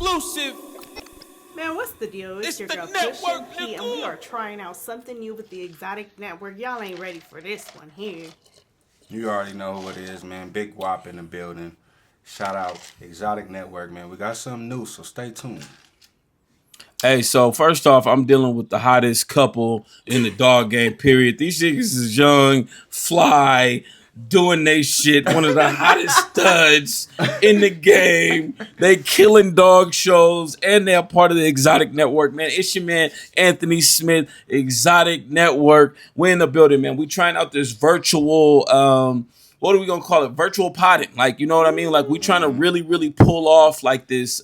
exclusive. Man, what's the deal? It's your the girl network, Push P, and we are trying out something new with the Exotic Network. Y'all ain't ready for this one here. You already know who it is, man. Big Whop in the building. Shout out Exotic Network, man. We got something new, so stay tuned. Hey, so first off, I'm dealing with the hottest couple in the dog game, period. These niggas is young, fly, doing they shit. One of the hottest studs in the game. They killing dog shows, and they're part of the Exotic Network, man. It's your man, Anthony Smith, Exotic Network. We're in the building, man. We trying out this virtual, what are we gonna call it? Virtual potting. Like, you know what I mean? Like, we trying to really pull off like this,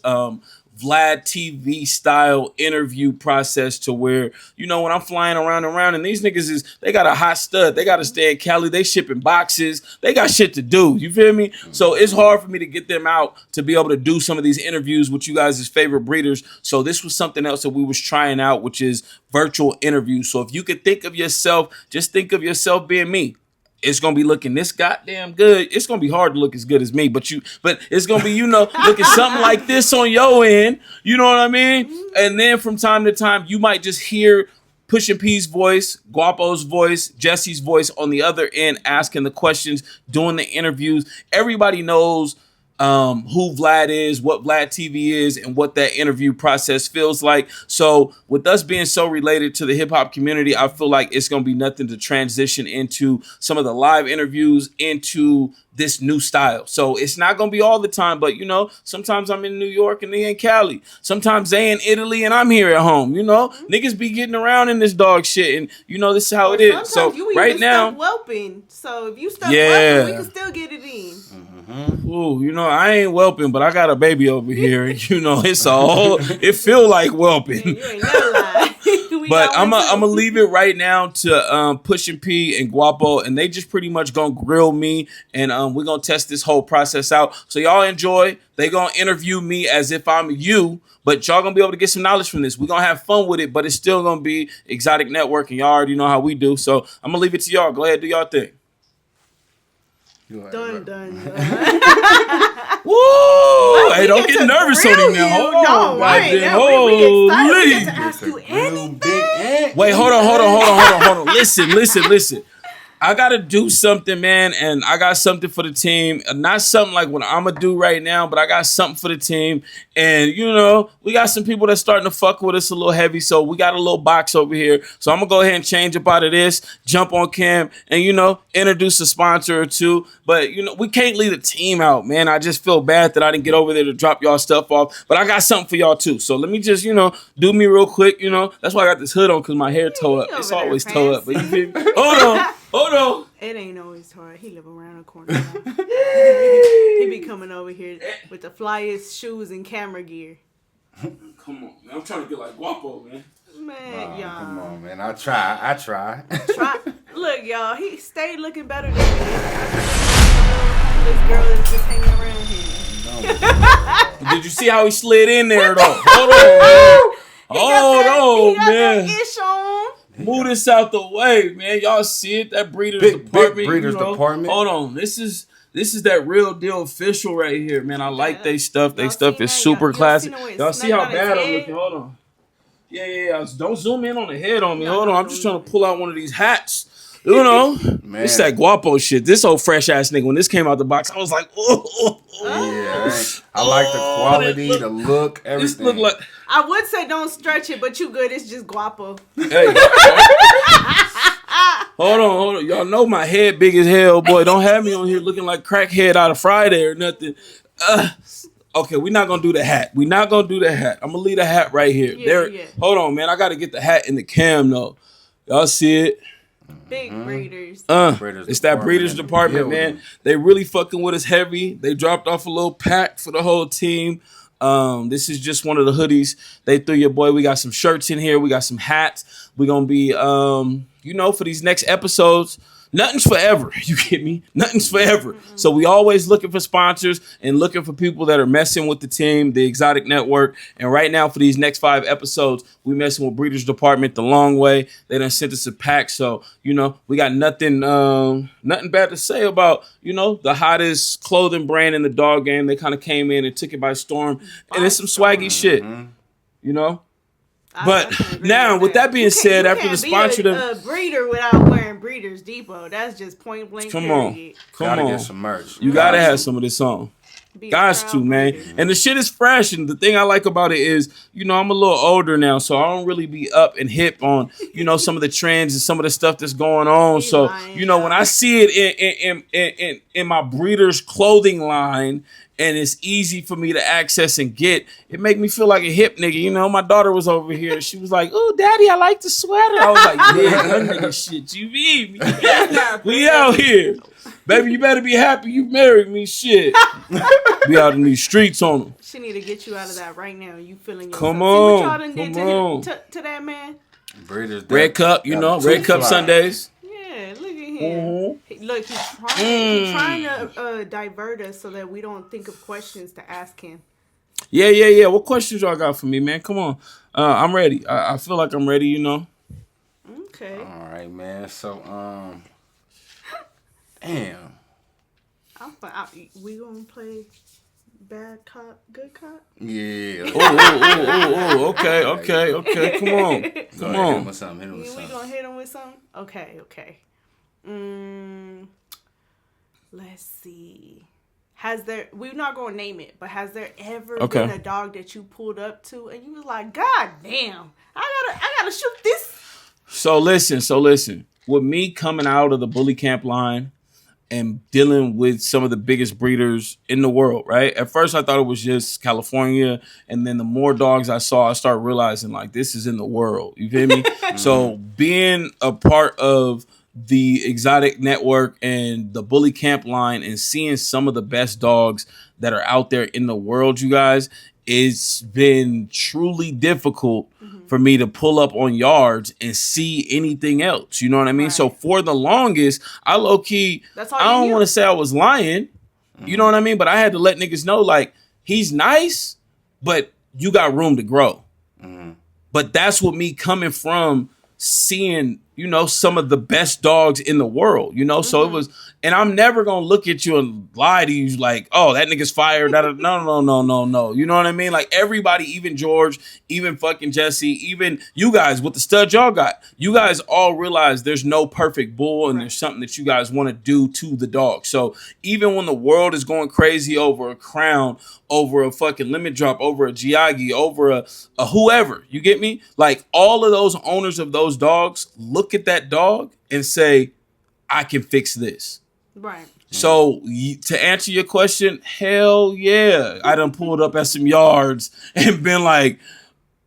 Vlad TV style interview process to where, you know, when I'm flying around and these niggas they got a hot stud. They got to stay in Cali. They shipping boxes. They got shit to do. You feel me? So it's hard for me to get them out to be able to do some of these interviews with you guys' favorite breeders. So this was something else that we was trying out, which is virtual interviews. So if you could think of yourself, just think of yourself being me. It's gonna be looking this goddamn good. It's gonna be hard to look as good as me, but it's gonna be, you know, looking something like this on your end. You know what I mean? And then from time to time, you might just hear Pushin P's voice, Guapo's voice, Jesse's voice on the other end, asking the questions, doing the interviews. Everybody knows who Vlad is, what Vlad TV is, and what that interview process feels like. So with us being so related to the hip hop community, I feel like it's going to be nothing to transition into some of the live interviews into this new style. So it's not going to be all the time, but you know, sometimes I'm in New York and they in Cali. Sometimes they in Italy and I'm here at home. You know, niggas be getting around in this dog shit, and you know, this is how it is. So you right now, whelping. So if you stop whelping, we can still get it in. Ooh, you know, I ain't whelping, but I got a baby over here. You know, it's all, it feel like whelping. Man, you ain't never lied. But I'm gonna leave it right now to Pushin P and Guapo, and they just pretty much gonna grill me, and we're gonna test this whole process out. So y'all enjoy. They gonna interview me as if I'm you, but y'all gonna be able to get some knowledge from this. We're gonna have fun with it, but it's still gonna be Exotic Network, and y'all already know how we do. So I'm gonna leave it to y'all. Go ahead, do y'all thing. Done. Woo! Hey, don't get nervous on me now. Hold on. We excited to ask you anything. Wait, hold on. Listen. I gotta do something, man, and I got something for the team. Not something like what I'm gonna do right now, but I got something for the team. And you know, we got some people that's starting to fuck with us a little heavy, so we got a little box over here. So I'm gonna go ahead and change up out of this, jump on cam, and you know, introduce a sponsor or two. But you know, we can't leave the team out, man. I just feel bad that I didn't get over there to drop y'all stuff off. But I got something for y'all too. So let me just, you know, do me real quick. You know, that's why I got this hood on, because my hair toe up. It's always toe up. But you feel me? Hold on. It ain't always hard. He live around the corner now. He be coming over here with the flyest shoes and camera gear. Come on, man. I'm trying to get like Guapo, man. Man, y'all. Come on, man. I try. Look, y'all. He stayed looking better than me. This girl is just hanging around here. Did you see how he slid in there, though? Hold on, man. Ish on. Move this out the way, man. Y'all see it? That breeder's department. Big breeder's department. Hold on. This is that real deal official right here, man. I like they stuff. They stuff is super classic. Y'all see how bad I'm looking? Hold on. Yeah. Don't zoom in on the head on me. Hold on. I'm just trying to pull out one of these hats. You know, man. It's that Guapo shit. This old fresh ass nigga, when this came out the box, I was like, oh. Yeah, I like the quality, the look, everything. This look like. I would say don't stretch it, but you good. It's just Guapo. Hey. Hold on. Y'all know my head big as hell, boy. Don't have me on here looking like crackhead out of Friday or nothing. Okay, we're not going to do the hat. I'm going to leave the hat right here. Yeah. Hold on, man. I got to get the hat in the cam, though. Y'all see it? Big breeders. It's that breeders department, man. They really fucking with us heavy. They dropped off a little pack for the whole team. This is just one of the hoodies they threw your boy. We got some shirts in here. We got some hats. We're going to be, you know, for these next episodes, nothing's forever. You get me? Nothing's forever. So we always looking for sponsors and looking for people that are messing with the team, the Exotic Network. And right now for these next 5 episodes, we messing with Breeders Department the long way. They done sent us a pack. So, we got nothing bad to say about, the hottest clothing brand in the dog game. They kind of came in and took it by storm. And it's some swaggy shit, But now, with that being said, after the sponsor, a breeder without wearing Breeders Depot. That's just point blank. Come period. on, Gotta get some merch. You gotta have some of this on. Guys too, man. And the shit is fresh. And the thing I like about it is, I'm a little older now, so I don't really be up and hip on, some of the trends and some of the stuff that's going on. So, when I see it in my breeder's clothing line, and it's easy for me to access and get, it make me feel like a hip nigga. My daughter was over here. She was like, "Oh, daddy, I like the sweater." I was like, "Yeah, that nigga shit, you mean me? We out here. Baby, you better be happy you married me, shit." We out in these streets on them. She need to get you out of that right now. You feeling yourself. Come See what y'all on, done come did on. to that man? Breeders, Red Cup, Red Cup Sundays. Yeah, look at him. Mm-hmm. Look, he's trying to divert us so that we don't think of questions to ask him. Yeah. What questions y'all got for me, man? Come on. I'm ready. I feel like I'm ready, Okay. All right, man. So, damn. We gonna play bad cop, good cop? Yeah. Oh, okay. Come on. Hit him with something. We gonna hit him with something? Okay. Let's see. We're not gonna name it, but has there ever been a dog that you pulled up to and you was like, God damn, I gotta shoot this? So listen. With me coming out of the bully camp line and dealing with some of the biggest breeders in the world, right? At first, I thought it was just California. And then the more dogs I saw, I started realizing, like, this is in the world. You feel me? So being a part of the Exotic Network and the bully camp line and seeing some of the best dogs that are out there in the world, you guys, it's been truly difficult for me to pull up on yards and see anything else. You know what I mean? Right. So for the longest, I low-key, I don't want to say I was lying. You know what I mean? But I had to let niggas know, like, he's nice, but you got room to grow. But that's what me coming from seeing, some of the best dogs in the world, So it was, and I'm never going to look at you and lie to you like, oh, that nigga's fired. No. You know what I mean? Like everybody, even George, even fucking Jesse, even you guys with the studs y'all got, you guys all realize there's no perfect bull and there's something that you guys want to do to the dog. So even when the world is going crazy over a crown, over a fucking limit drop, over a Giagi, over a whoever, you get me? Like all of those owners of those dogs look at that dog and say, I can fix this. Right. So to answer your question, hell yeah. I done pulled up at some yards and been like,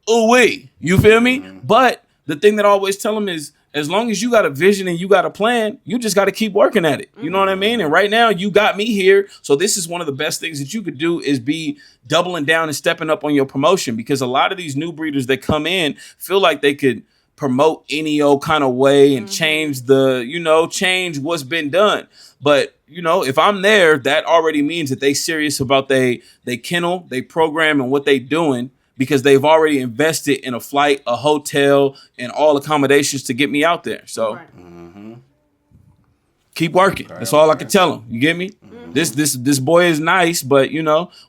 oh wait, you feel me? But the thing that I always tell them is, as long as you got a vision and you got a plan, you just got to keep working at it. You know what I mean? And right now you got me here. So this is one of the best things that you could do is be doubling down and stepping up on your promotion, because a lot of these new breeders that come in feel like they could promote any old kind of way and change change what's been done. But, if I'm there, that already means that they serious about they kennel, they program and what they doing, because they've already invested in a flight, a hotel, and all accommodations to get me out there. So keep working. That's all I can tell them. You get me? This boy is nice, but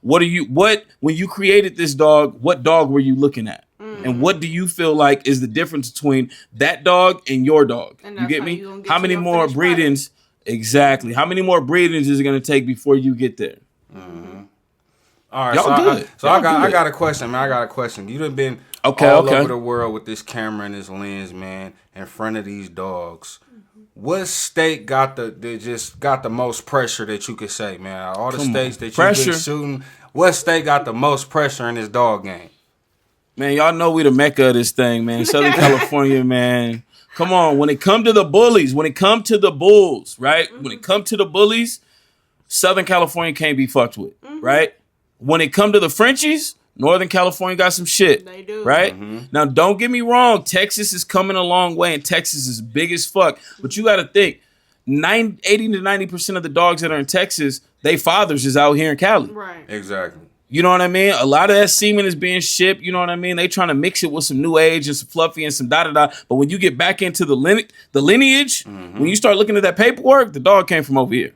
when you created this dog, what dog were you looking at? And what do you feel like is the difference between that dog and your dog? And you get me? How many more breedings? Exactly. How many more breedings is it going to take before you get there? All right, I got a question, man. I got a question. You done been all over the world with this camera and this lens, man, in front of these dogs. What state got the most pressure that you could say, man? All the states that you've been shooting, what state got the most pressure in this dog game? Man, y'all know we the mecca of this thing, man. Southern California, man. Come on. When it come to the bullies, when it come to the bulls, right? When it come to the bullies, Southern California can't be fucked with, right? When it come to the Frenchies, Northern California got some shit. They do. Right? Now, don't get me wrong. Texas is coming a long way, and Texas is big as fuck. But you got to think, 80 to 90% of the dogs that are in Texas, they fathers is out here in Cali. Right. Exactly. You know what I mean? A lot of that semen is being shipped. You know what I mean? They trying to mix it with some new age and some fluffy and some da-da-da. But when you get back into the lineage, when you start looking at that paperwork, the dog came from over here.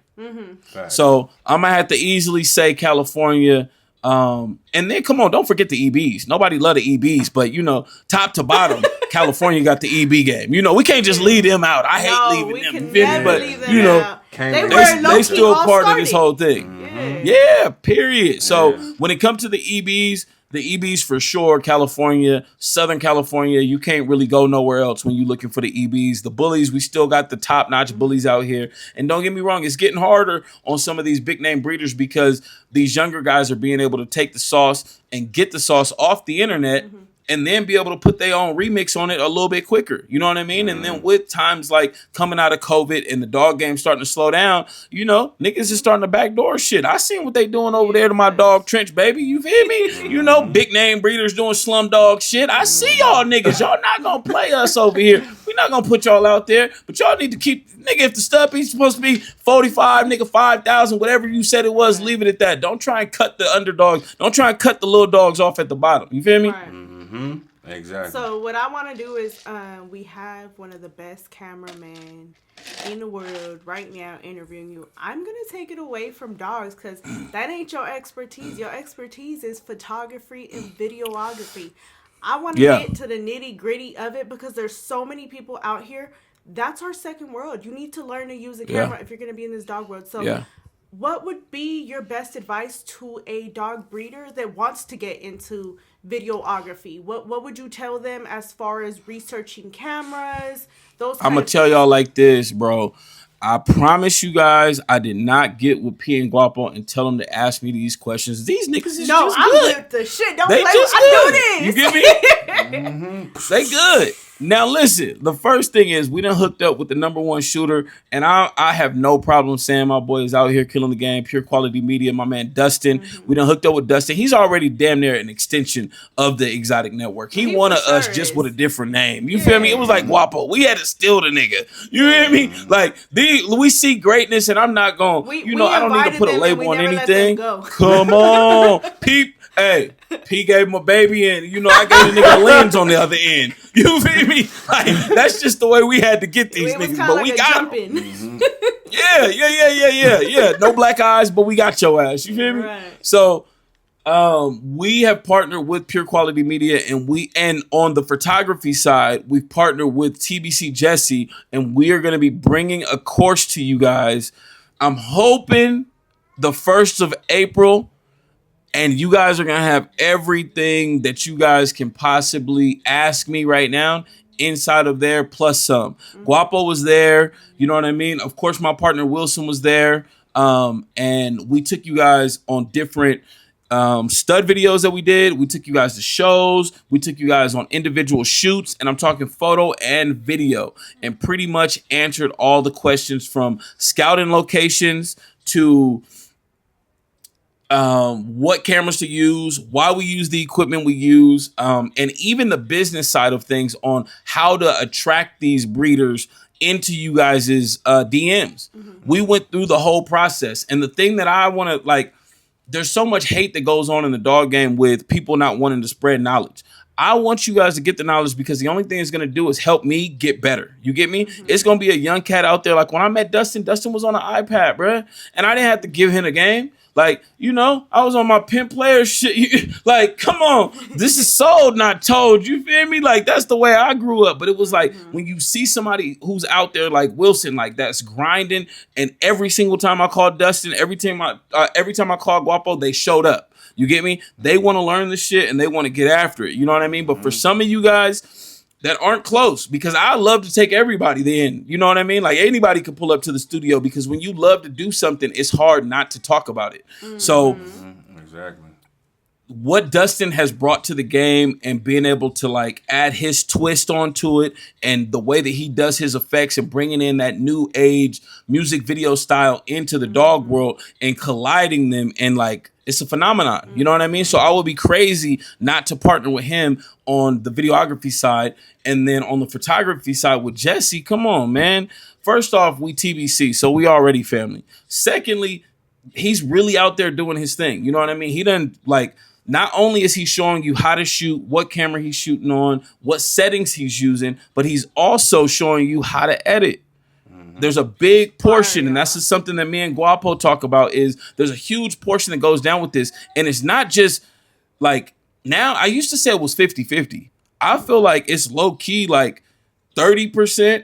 So I'm going to have to easily say California. And then, come on, don't forget the EBs. Nobody love the EBs. But, you know, top to bottom, California got the EB game. You know, we can't just leave them out. I hate leaving them. We can never leave them out. They still part of this whole thing. Yeah, period. So when it comes to the EBs for sure, California, Southern California, you can't really go nowhere else when you're looking for the EBs. The bullies, we still got the top-notch bullies out here. And don't get me wrong, it's getting harder on some of these big-name breeders because these younger guys are being able to take the sauce and get the sauce off the internet and then be able to put their own remix on it a little bit quicker. You know what I mean? And then with times like coming out of COVID and the dog game starting to slow down, you know, niggas is starting to backdoor shit. I seen what they doing over there to my dog Trench, baby. You feel me? You know, big name breeders doing slum dog shit. I see y'all niggas. Y'all not gonna play us over here. We not gonna put y'all out there, but y'all need to keep, nigga, if the stuff is supposed to be 45, nigga, 5,000, whatever you said it was, leave it at that. Don't try and cut the underdogs. Don't try and cut the little dogs off at the bottom. You feel me? Exactly. So what I want to do is we have one of the best cameramen in the world right now interviewing you. I'm going to take it away from dogs because that ain't your expertise. Your expertise is photography and videography. I want to get to the nitty gritty of it because there's so many people out here. That's our second world. You need to learn to use a camera if you're going to be in this dog world. So what would be your best advice to a dog breeder that wants to get into videography? What would you tell them as far as researching cameras? I'm gonna tell y'all like this, bro. I promise you guys, I did not get with P and Guapo and tell them to ask me these questions. These niggas is just good. With the shit. Don't play with I do this. You get me? They good. Now listen, the first thing is we done hooked up with the #1 shooter, and I have no problem saying my boy is out here killing the game, Pure Quality Media, my man Dustin. We done hooked up with Dustin. He's already damn near an extension of the Exotic Network. He one of us just with a different name. You feel me? It was like Guapo. We had to steal the nigga. You hear me? Like, we see greatness, and I'm not going, I don't need to put a label on anything. Come on, peep. Hey, P gave him a baby and, I gave the nigga a lens on the other end. You feel me? Like, that's just the way we had to get these niggas. But we got them. Yeah. No black eyes, but we got your ass. You feel me? Right. So, we have partnered with Pure Quality Media and on the photography side, we've partnered with TBC Jesse, and we are going to be bringing a course to you guys. I'm hoping the 1st of April. And you guys are going to have everything that you guys can possibly ask me right now inside of there, plus some. Guapo was there. You know what I mean? Of course, my partner Wilson was there. And we took you guys on different stud videos that we did. We took you guys to shows. We took you guys on individual shoots. And I'm talking photo and video. And pretty much answered all the questions from scouting locations to what cameras to use, why we use the equipment we use, and even the business side of things on how to attract these breeders into you guys' DMs. We went through the whole process. And the thing that I want to, there's so much hate that goes on in the dog game with people not wanting to spread knowledge. I want you guys to get the knowledge because the only thing it's going to do is help me get better. You get me? It's going to be a young cat out there. Like when I met Dustin was on an iPad, bruh. And I didn't have to give him a game. Like, I was on my pimp player shit. Like, come on. This is sold, not told. You feel me? Like, that's the way I grew up. But it was like, when you see somebody who's out there like Wilson, like that's grinding. And every single time I called Dustin, every time I called Guapo, they showed up. You get me? They want to learn the shit and they want to get after it. You know what I mean? But for some of you guys that aren't close, because I love to take everybody in. You know what I mean? Like anybody could pull up to the studio because when you love to do something, it's hard not to talk about it. So exactly what Dustin has brought to the game and being able to add his twist onto it and the way that he does his effects and bringing in that new age music video style into the dog world and colliding them and It's a phenomenon. You know what I mean? So I would be crazy not to partner with him on the videography side. And then on the photography side with Jesse, come on, man. First off, we TBC, so we already family. Secondly, he's really out there doing his thing. You know what I mean? He doesn't like, not only is he showing you how to shoot, what camera he's shooting on, what settings he's using, but he's also showing you how to edit. There's a big portion, and that's just something that me and Guapo talk about, is there's a huge portion that goes down with this. And it's not just like, now I used to say it was 50-50. I feel like it's low key like 30%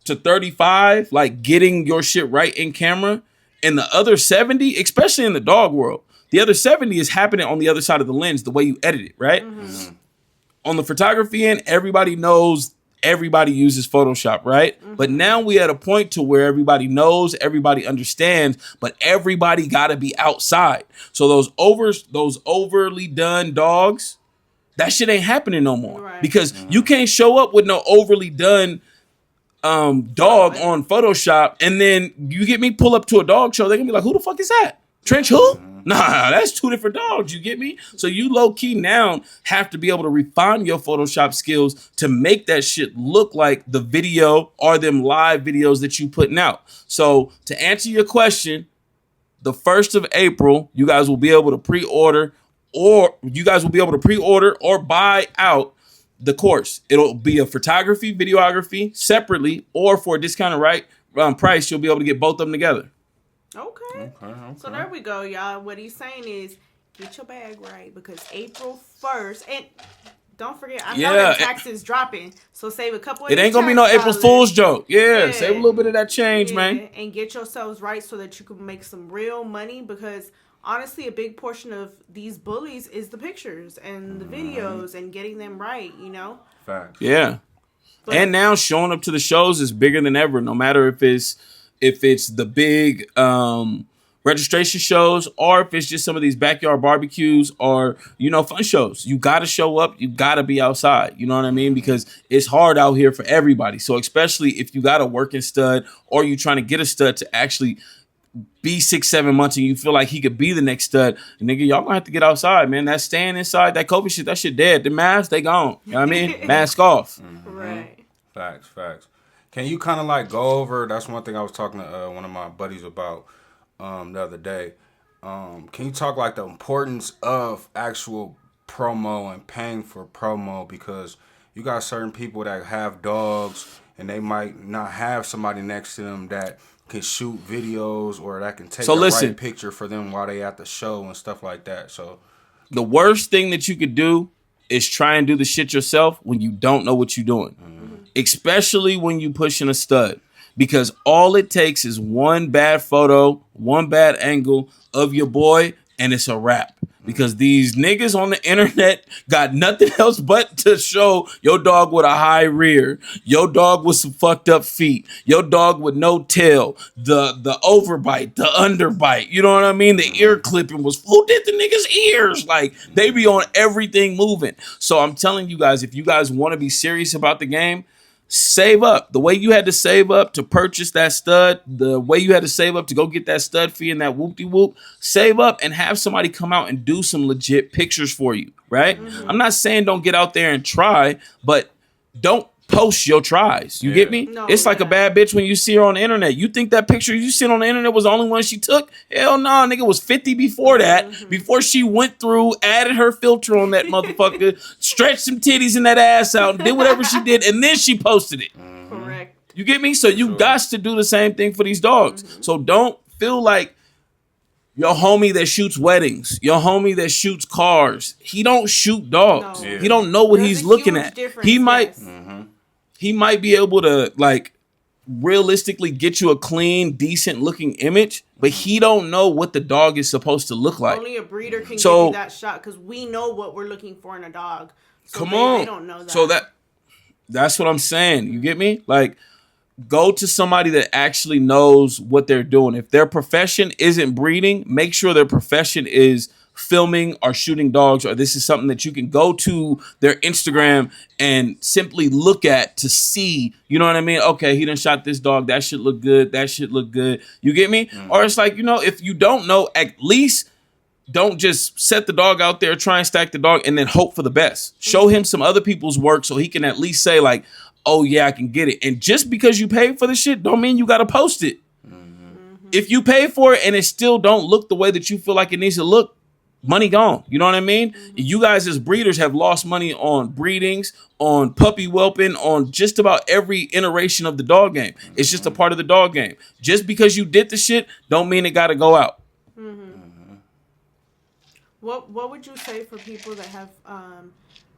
to 35, like getting your shit right in camera. And the other 70, especially in the dog world, the other 70 is happening on the other side of the lens, the way you edit it, right? On the photography end, everybody knows everybody uses Photoshop, right? But now we at a point to where everybody knows, everybody understands, but everybody got to be outside. So those overly done dogs, that shit ain't happening no more. Right. Because you can't show up with no overly done dog on Photoshop, and then you get me pull up to a dog show, they're gonna be like, who the fuck is that? Trench who? Nah, that's two different dogs, you get me? So you low-key now have to be able to refine your Photoshop skills to make that shit look like the video or them live videos that you putting out. So to answer your question, the 1st of April, you guys will be able to pre-order or buy out the course. It'll be a photography, videography separately, or for a discounted price, you'll be able to get both of them together. Okay. So there we go, y'all. What he's saying is get your bag right, because April 1st, and don't forget, I know that taxes dropping, so save a couple of it ain't gonna be no April Fool's joke. Yeah, save a little bit of that change, man. And get yourselves right so that you can make some real money, because honestly, a big portion of these bullies is the pictures and the videos and getting them right, you know? Facts. Yeah. But, and now showing up to the shows is bigger than ever, no matter if it's the big registration shows or if it's just some of these backyard barbecues or, you know, fun shows. You got to show up. You got to be outside. You know what I mean? Because it's hard out here for everybody. So especially if you got a working stud or you trying to get a stud to actually be 6-7 months and you feel like he could be the next stud, nigga, y'all gonna have to get outside, man. That staying inside, that COVID shit, that shit dead. The masks, they gone. You know what I mean? Mask off. Right. Facts. Can you kind of like go over, that's one thing I was talking to one of my buddies about the other day. Can you talk like the importance of actual promo and paying for promo? Because you got certain people that have dogs and they might not have somebody next to them that can shoot videos or that can take right picture for them while they at the show and stuff like that. So the worst thing that you could do is try and do the shit yourself when you don't know what you're doing. Especially when you pushing a stud, because all it takes is one bad photo, one bad angle of your boy, and it's a wrap. Because these niggas on the internet got nothing else but to show your dog with a high rear, your dog with some fucked up feet, your dog with no tail, the overbite, the underbite. You know what I mean? The ear clipping was, who did the niggas' ears? Like, they be on everything moving. So I'm telling you guys, if you guys want to be serious about the game, save up. The way you had to save up to purchase that stud, the way you had to save up to go get that stud fee and that whoop-de-whoop, save up and have somebody come out and do some legit pictures for you, right? I'm not saying don't get out there and try, but don't post your tries. You get me? No, it's like a bad bitch when you see her on the internet. You think that picture you seen on the internet was the only one she took? Hell no, nigga, was 50 before that. Before she went through, added her filter on that motherfucker, stretched some titties in that ass out, and did whatever she did, and then she posted it. Correct. You get me? So you got to do the same thing for these dogs. So don't feel like your homie that shoots weddings, your homie that shoots cars, he don't shoot dogs. No. He don't know what he's looking at. He might... He might be able to like realistically get you a clean, decent looking image, but he don't know what the dog is supposed to look like. Only a breeder can give you that shot because we know what we're looking for in a dog. So they don't know that. So that's what I'm saying. You get me? Like, go to somebody that actually knows what they're doing. If their profession isn't breeding, make sure their profession is filming or shooting dogs, or this is something that you can go to their Instagram and simply look at to see, you know what I mean? Okay, he done shot this dog. That shit look good. You get me? Or it's like, you know, if you don't know, at least don't just set the dog out there, try and stack the dog, and then hope for the best. Show him some other people's work so he can at least say like, oh yeah, I can get it. And just because you paid for the shit don't mean you got to post it. If you pay for it and it still don't look the way that you feel like it needs to look, money gone. You know what I mean? You guys as breeders have lost money on breedings, on puppy whelping, on just about every iteration of the dog game. It's just a part of the dog game. Just because you did the shit don't mean it got to go out. What would you say for people that have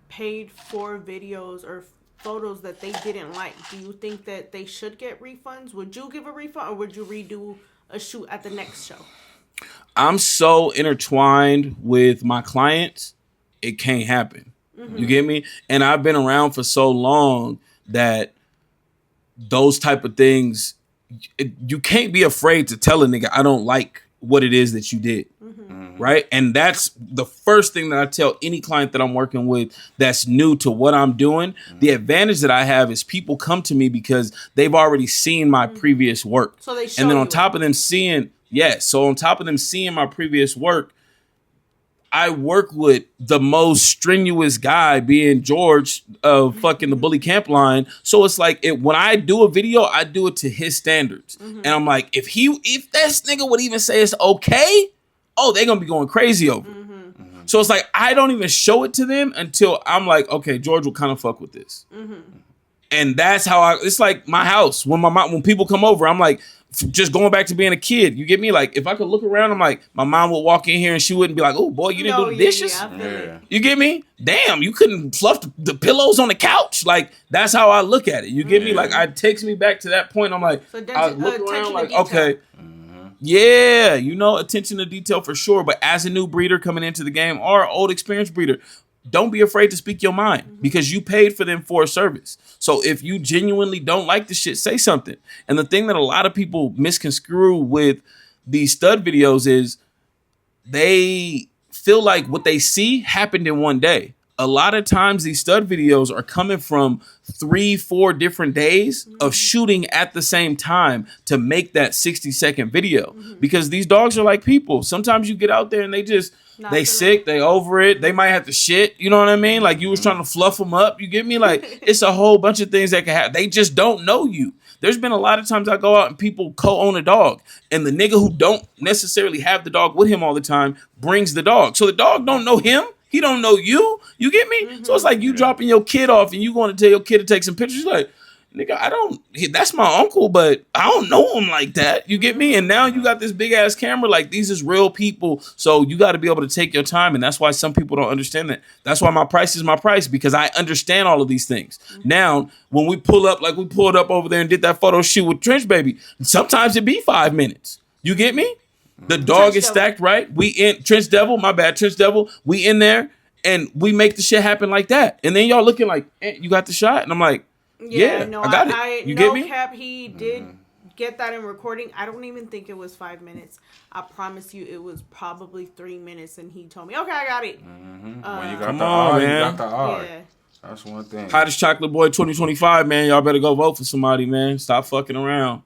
paid for videos or photos that they didn't like? Do you think that they should get refunds? Would you give a refund, or would you redo a shoot at the next show? I'm so intertwined with my clients, it can't happen. You get me? And I've been around for so long that those type of things, you can't be afraid to tell a nigga, I don't like what it is that you did. Right? And that's the first thing that I tell any client that I'm working with that's new to what I'm doing. The advantage that I have is people come to me because they've already seen my previous work. So they show and then on you top of them seeing, so on top of them seeing my previous work, I work with the most strenuous guy being George of fucking the Bully Camp line. So it's like when I do a video, I do it to his standards. And I'm like, if this nigga would even say it's okay, oh, they're going to be going crazy over it. So it's like, I don't even show it to them until I'm like, okay, George will kind of fuck with this. And that's how it's like my house. When people come over, I'm like, just going back to being a kid. You get me? Like, if I could look around, I'm like, my mom would walk in here and she wouldn't be like, oh, boy, you didn't do the dishes? Yeah. You get me? Damn, you couldn't fluff the pillows on the couch. Like, that's how I look at it. You get me? Like, it takes me back to that point. I'm like, So I look around like, detail. okay. Yeah, attention to detail for sure. But as a new breeder coming into the game or an old experienced breeder, don't be afraid to speak your mind because you paid for them for a service. So if you genuinely don't like the shit, say something. And the thing that a lot of people misconstrue with these stud videos is they feel like what they see happened in one day. A lot of times these stud videos are coming from 3-4 different days of shooting at the same time to make that 60-second video. Because these dogs are like people. Sometimes you get out there and they sick, they over it, they might have to shit, you know what I mean? Like you was trying to fluff them up, you get me? Like it's a whole bunch of things that can happen. They just don't know you. There's been a lot of times I go out and people co-own a dog and the nigga who don't necessarily have the dog with him all the time brings the dog. So the dog don't know him. He don't know you. You get me? So it's like you dropping your kid off and you going to tell your kid to take some pictures. Like, nigga, that's my uncle, but I don't know him like that. You get me? And now you got this big ass camera. Like these is real people. So you got to be able to take your time. And that's why some people don't understand that. That's why my price is my price, because I understand all of these things. Now, when we pull up, like we pulled up over there and did that photo shoot with Trench Baby, sometimes it be 5 minutes. You get me? The dog is stacked right. We in Trench Devil, my bad, Trench Devil. We in there and we make the shit happen like that. And then y'all looking like, you got the shot? And I'm like, yeah, no, I got it. You no get me? Cap, he did get that in recording. I don't even think it was 5 minutes. I promise you it was probably 3 minutes. And he told me, okay, I got it. When you got Come the on, R, man. you got the R. Yeah. That's one thing. Hottest Chocolate Boy 2025, man. Y'all better go vote for somebody, man. Stop fucking around.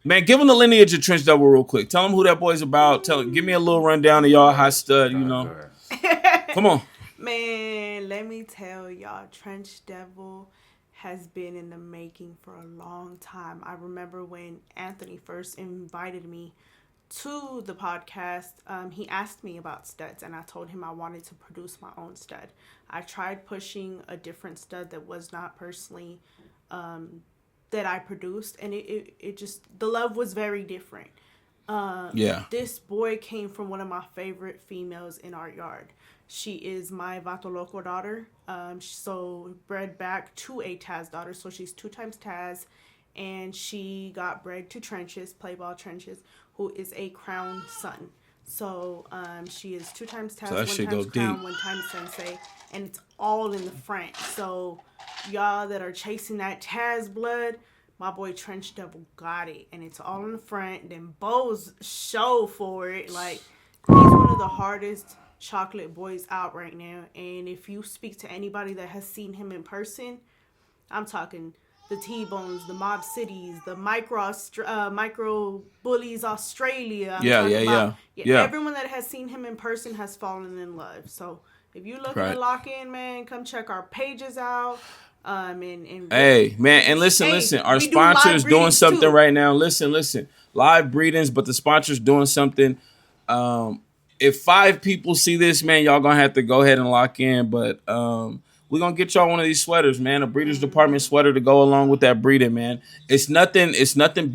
Man, give him the lineage of Trench Devil real quick. Tell him who that boy's about. Give me a little rundown of y'all hot stud, you know. Come on. Man, let me tell y'all, Trench Devil has been in the making for a long time. I remember when Anthony first invited me to the podcast, he asked me about studs, and I told him I wanted to produce my own stud. I tried pushing a different stud that was not personally that I produced, and it just, the love was very different. This boy came from one of my favorite females in our yard. She is my Vato Loco daughter. So bred back to a Taz daughter. So she's 2 times Taz, and she got bred to Trenches, Playball Trenches, who is a crown son. So she is 2 times Taz, So 1 times crown, 1 times sensei, and it's all in the front. So y'all that are chasing that Taz blood, my boy Trench Devil got it, and it's all in the front. Then Bo's show for it. Like, he's one of the hardest chocolate boys out right now. And if you speak to anybody that has seen him in person, I'm talking the T-Bones, the Mob Cities, the Micro Bullies Australia. Yeah. Everyone that has seen him in person has fallen in love. So if you're looking to lock in, man, come check our pages out. Hey, man, and listen. Our sponsors doing something too right now. Listen. Live breedings, but the sponsors doing something. If 5 people see this, man, y'all gonna have to go ahead and lock in. But we're gonna get y'all one of these sweaters, man. A Breeders Department sweater to go along with that breeding, man. It's nothing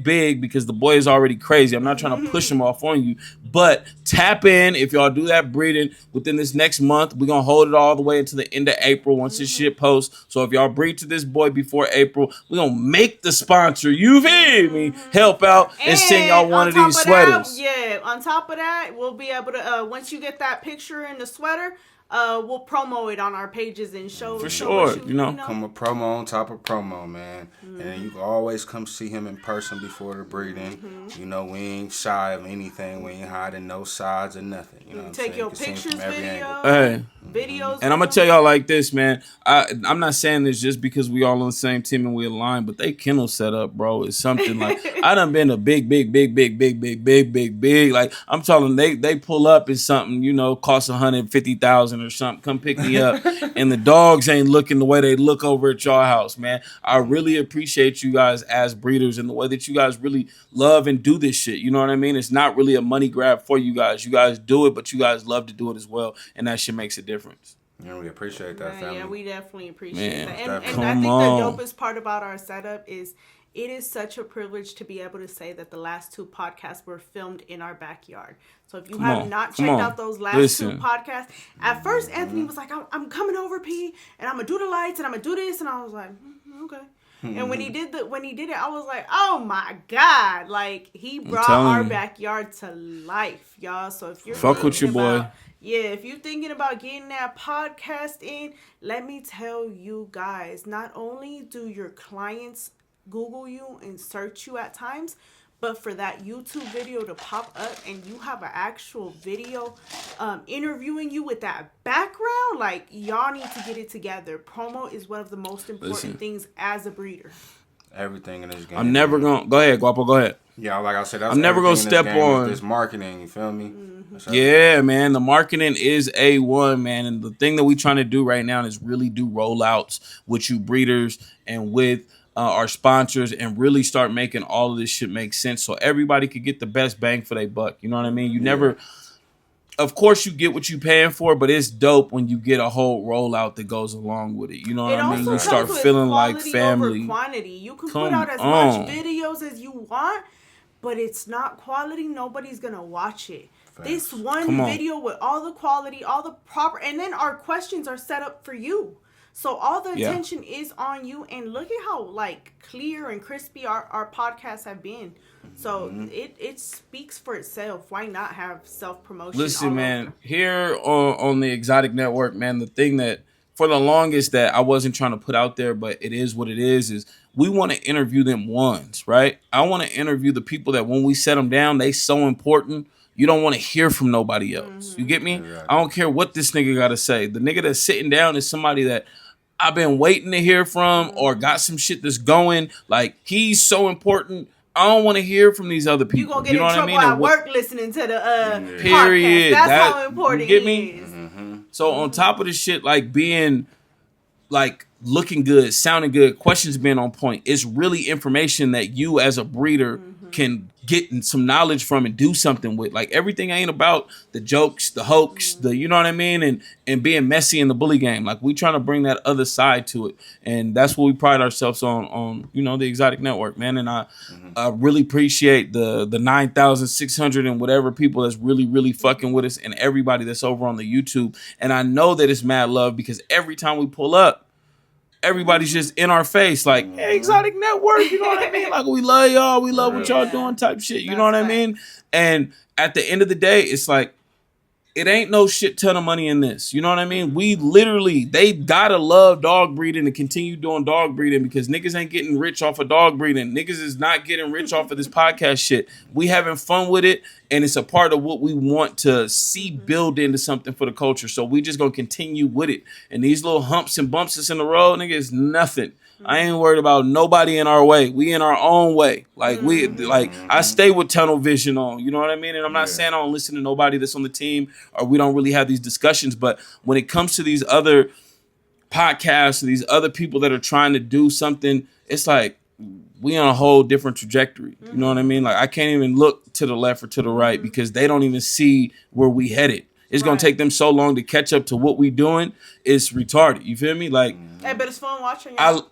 big because the boy is already crazy. I'm not trying to push him off on you. But tap in if y'all do that breeding within this next month. We're gonna hold it all the way until the end of April once this shit posts. So if y'all breed to this boy before April, we're gonna make the sponsor, you feel me, help out and send y'all one of these sweaters. On top of that, we'll be able to once you get that picture in the sweater, we'll promo it on our pages and show. For sure, you know. Come a promo on top of promo, man. And you can always come see him in person before the breeding. You know, we ain't shy of anything. We ain't hiding no sides or nothing. You know what I'm saying? Take your pictures, videos. And I'm gonna tell y'all like this, man. I'm not saying this just because we all on the same team and we aligned, but they kennel setup, bro, is something like I done been a big. Like I'm telling they pull up in something, you know, costs $150,000 or something. Come pick me up, and the dogs ain't looking the way they look over at y'all house, man. I really appreciate you guys as breeders and the way that you guys really love and do this shit. You know what I mean? It's not really a money grab for you guys. You guys do it, but you guys love to do it as well, and that shit makes a difference. Yeah, we appreciate that, family. Yeah, we definitely appreciate that. And I think the dopest part about our setup is it is such a privilege to be able to say that the last 2 podcasts were filmed in our backyard. So if you have not checked out those last 2 podcasts, at first Anthony was like, I'm coming over, P, and I'm going to do the lights, and I'm going to do this. And I was like, okay. And when he did it, I was like, oh my God. Like, he brought our backyard to life, y'all. So if you're fuck with your boy. Yeah, if you're thinking about getting that podcast in, let me tell you guys, not only do your clients Google you and search you at times, but for that YouTube video to pop up and you have an actual video interviewing you with that background, like, y'all need to get it together. Promo is one of the most important things as a breeder. Everything in this game. I'm never gonna go ahead, Guapo. Go ahead. Yeah, like I said, I'm never gonna step on this marketing. You feel me? Yeah, man. The marketing is A1, man. And the thing that we trying to do right now is really do rollouts with you breeders and with our sponsors and really start making all of this shit make sense so everybody could get the best bang for their buck. You know what I mean? You never, of course, you get what you paying for, but it's dope when you get a whole rollout that goes along with it. You know what I mean? You start feeling like family. Over quantity. You can put out as much videos as you want, but it's not quality. Nobody's gonna watch it. Facts. This one video with all the quality, all the proper, and then our questions are set up for you. So all the attention is on you, and look at how like clear and crispy our podcasts have been. So it speaks for itself. Why not have self-promotion? Listen, man, here on the Exotic Network, man, the thing that for the longest that I wasn't trying to put out there, but it is what it is we want to interview them ones, right? I want to interview the people that when we set them down, they so important. You don't want to hear from nobody else. You get me? Exactly. I don't care what this nigga got to say. The nigga that's sitting down is somebody that I've been waiting to hear from or got some shit that's going. Like, he's so important. I don't want to hear from these other people. You gonna get in trouble at work listening to the period. Podcast. That's how important it is. So on top of this shit, like being like looking good, sounding good, questions being on point, it's really information that you as a breeder can get some knowledge from and do something with. Like, everything ain't about the jokes, the hoax, the, you know what I mean? And being messy in the bully game. Like, we trying to bring that other side to it. And that's what we pride ourselves on, you know, the Exotic Network, man. And I really appreciate the 9,600 and whatever people that's really, really fucking with us and everybody that's over on the YouTube. And I know that it's mad love because every time we pull up, everybody's just in our face, like, hey, Exotic Network, you know what I mean? Like, we love y'all, we love what y'all doing type shit, you know what I mean? And at the end of the day, it's like, it ain't no shit ton of money in this. You know what I mean? We literally, they gotta love dog breeding and continue doing dog breeding because niggas ain't getting rich off of dog breeding. Niggas is not getting rich off of this podcast shit. We having fun with it. and it's a part of what we want to see build into something for the culture. So we just gonna continue with it. And these little humps and bumps that's in the road, nigga, is nothing. I ain't worried about nobody in our way. We in our own way. Like I stay with tunnel vision on. You know what I mean? And I'm not saying I don't listen to nobody that's on the team or we don't really have these discussions. But when it comes to these other podcasts, these other people that are trying to do something, it's like we on a whole different trajectory. You know what I mean? Like I can't even look to the left or to the right because they don't even see where we headed. It's gonna take them so long to catch up to what we doing. It's retarded. You feel me? Like, hey, but it's fun watching y'all.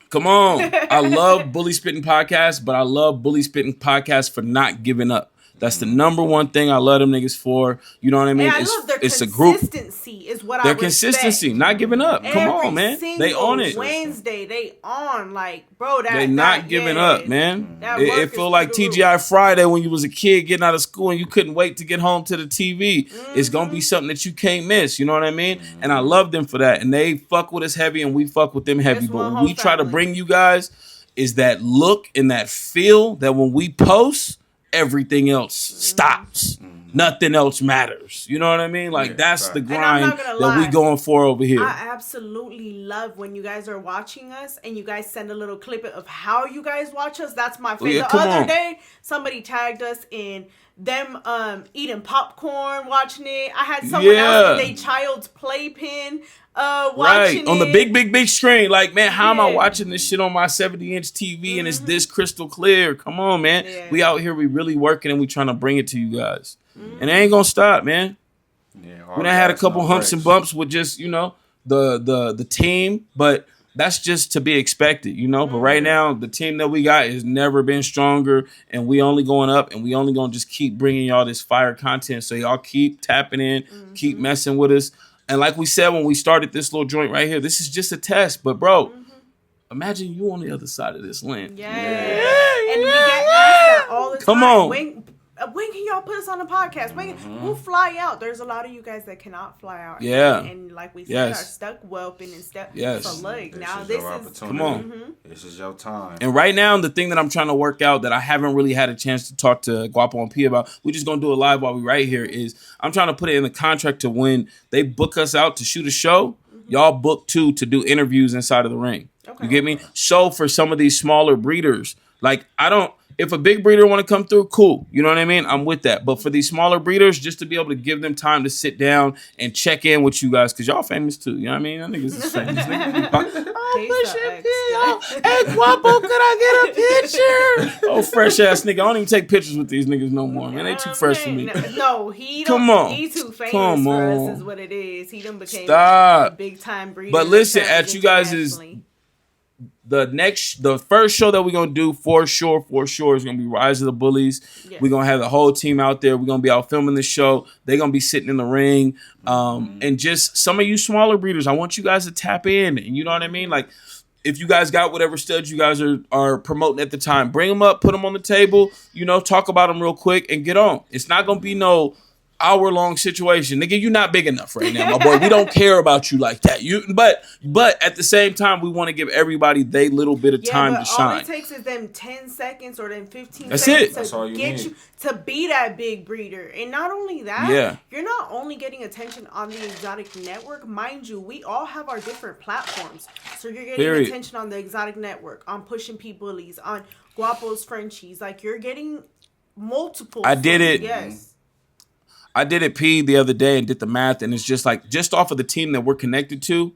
Come on. I love Bully Spitting Podcast, but I love Bully Spitting Podcast for not giving up. That's the number one thing I love them niggas for. You know what I mean? And I love their it's a group. Consistency is what I Their respect. consistency, not giving up. Come on, man. They on it. Wednesday, they on. Like, bro, they not giving up, man. It feel like TGI Friday when you was a kid getting out of school and you couldn't wait to get home to the TV. It's going to be something that you can't miss. You know what I mean? And I love them for that. And they fuck with us heavy and we fuck with them heavy. But what we try to bring you guys is that look and that feel that when we post, everything else stops. Nothing else matters. You know what I mean? Like that's the grind that we going for over here. I absolutely love when you guys are watching us and you guys send a little clip of how you guys watch us. That's my favorite. The other day, somebody tagged us in them eating popcorn, watching it. I had someone else with a child's playpen watching it. On the big screen. Like, man, how am I watching this shit on my 70-inch TV and it's this crystal clear? Come on, man. We out here, we really working and we trying to bring it to you guys. And it ain't gonna stop, man. We done had a couple humps and bumps with just, you know, the team, but that's just to be expected, you know. But right now, the team that we got has never been stronger, and we only going up, and we only gonna just keep bringing y'all this fire content. So y'all keep tapping in, keep messing with us. And like we said when we started this little joint right here, this is just a test. But bro, imagine you on the other side of this lens. And we get that all the time. Come on. When can y'all put us on the podcast? We'll fly out. There's a lot of you guys that cannot fly out. And like we said, are stuck whelping and stuff. So look, now this is come on. This is your time. And right now, the thing that I'm trying to work out that I haven't really had a chance to talk to Guapo and P about, we're just gonna do it live while we right here, is I'm trying to put it in the contract to when they book us out to shoot a show, y'all book too to do interviews inside of the ring. You get me? So for some of these smaller breeders, like if a big breeder want to come through, cool. You know what I mean? I'm with that. But for these smaller breeders, just to be able to give them time to sit down and check in with you guys, because y'all famous too. You know what I mean? Y'all niggas is famous. Hey, Guapo, could I get a picture? Oh, fresh ass nigga. I don't even take pictures with these niggas no more, man. They too fresh for me. No, he too famous for us is what it is. He done became a big time breeder. But listen, at you guys is the first show that we're gonna do for sure is gonna be Rise of the Bullies. We're gonna have the whole team out there. We're gonna be out filming the show. They're gonna be sitting in the ring. And just some of you smaller breeders, I want you guys to tap in. And you know what I mean? Like, if you guys got whatever studs you guys are promoting at the time, bring them up, put them on the table, you know, talk about them real quick and get on. It's not gonna be no hour-long situation. Nigga, you not big enough right now, my boy. We don't care about you like that. But at the same time, we want to give everybody their little bit of time to shine. All it takes is them 10 seconds or them 15 That's seconds it. That's all you get need. you to be that big breeder. And not only that, you're not only getting attention on the Exotic Network. Mind you, we all have our different platforms. So you're getting attention on the Exotic Network, on Pushing P Bullies, on Guapo's Frenchies. Like, you're getting multiple. I did it. Yes. I did it P the other day and did the math, and it's just like, just off of the team that we're connected to,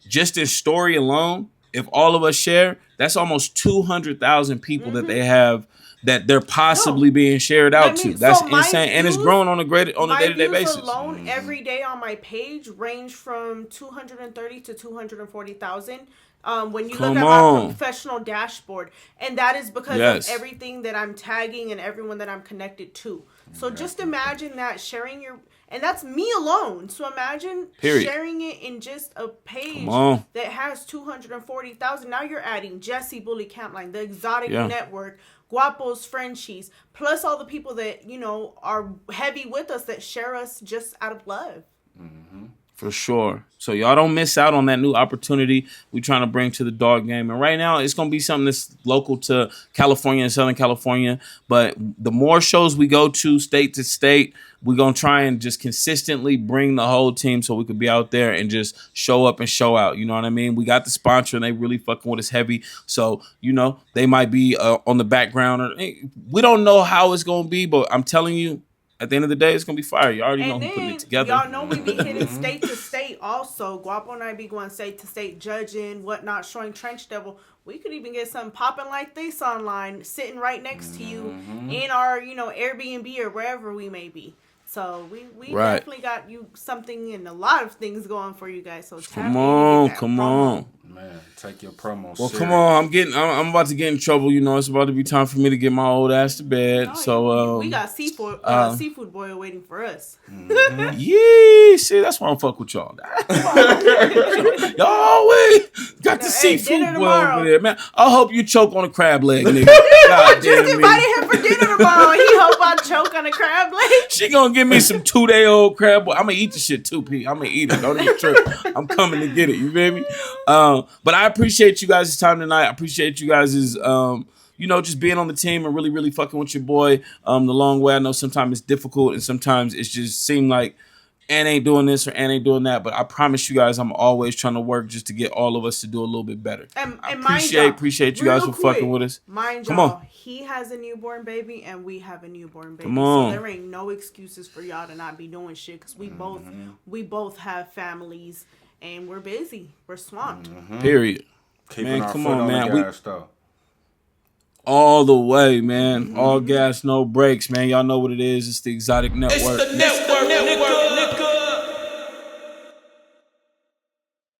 just this story alone, if all of us share, that's almost 200,000 people that they have that they're possibly being shared out to. That's insane, and it's growing on a day-to-day basis. My views alone every day on my page range from 230 to 240,000. When you look at my professional dashboard, and that is because of everything that I'm tagging and everyone that I'm connected to. So just imagine that sharing and that's me alone. So imagine sharing it in just a page that has 240,000. Now you're adding Jesse Bully Campline, the Exotic Network, Guapo's Frenchies, plus all the people that, you know, are heavy with us that share us just out of love. For sure. So y'all don't miss out on that new opportunity we trying to bring to the dog game. And right now, it's going to be something that's local to California and Southern California. But the more shows we go to state, we're going to try and just consistently bring the whole team so we could be out there and just show up and show out. You know what I mean? We got the sponsor and they really fucking with us heavy. So, they might be on the background. We don't know how it's going to be, but I'm telling you, at the end of the day, it's going to be fire. You already know who's putting it together. Y'all know we be hitting state to state also. Guapo and I be going state to state judging, whatnot, showing Trench Devil. We could even get something popping like this online, sitting right next to you in our, Airbnb or wherever we may be. So we definitely got you something and a lot of things going for you guys. So come on. Man, take your promo. Well, come on. I'm about to get in trouble. It's about to be time for me to get my old ass to bed. We got seafood boil waiting for us. Yeah, see, that's why I'm fuck with y'all. Y'all always got the seafood boil over there, man. I hope you choke on a crab leg, nigga. I just invited him for dinner tomorrow. He hope I choke on a crab leg. She gonna give me some 2-day-old crab boil. I'm gonna eat the shit too, Pete. I'm gonna eat it. Don't even trip. I'm coming to get it. You feel me? But I appreciate you guys' time tonight. I appreciate you guys' just being on the team and really, really fucking with your boy the long way. I know sometimes it's difficult and sometimes it's just seem like Ann ain't doing this or Ann ain't doing that. But I promise you guys I'm always trying to work just to get all of us to do a little bit better. And I appreciate you guys for fucking with us. Come on. He has a newborn baby and we have a newborn baby. Come on. So there ain't no excuses for y'all to not be doing shit because we both have families and we're busy. We're swamped. Period. Keeping our foot on the gas, though. All the way, man. All gas, no brakes, man. Y'all know what it is. It's the Exotic Network. It's the network.